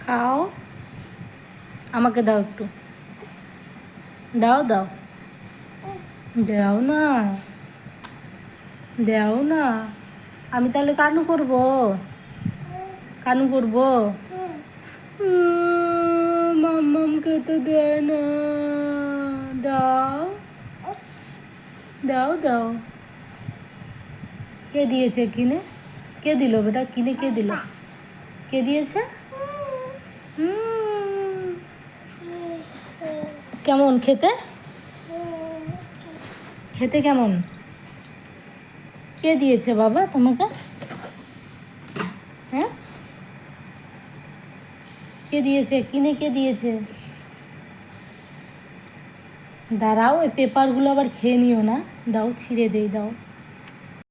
খাও, আমাকে দাও একটু, দাও দাও, দাও না, দাও না। আমি তাহলে কানু করব, কানু করব। মাম্মাম খেতে দেয় না, দাও দাও দাও। কে দিয়েছে কিনে? কে দিল বেটা কিনে? কে দিল? কে দিয়েছে? কেমন খেতে? খেতে কেমন? কে দিয়েছে বাবা তোমাকে? হ্যাঁ, কে দিয়েছে কিনে? কে দিয়েছে? দাঁড়াও, ওই পেপারগুলো আবার খেয়ে নিও না, দাও ছিঁড়ে দেই, দাও।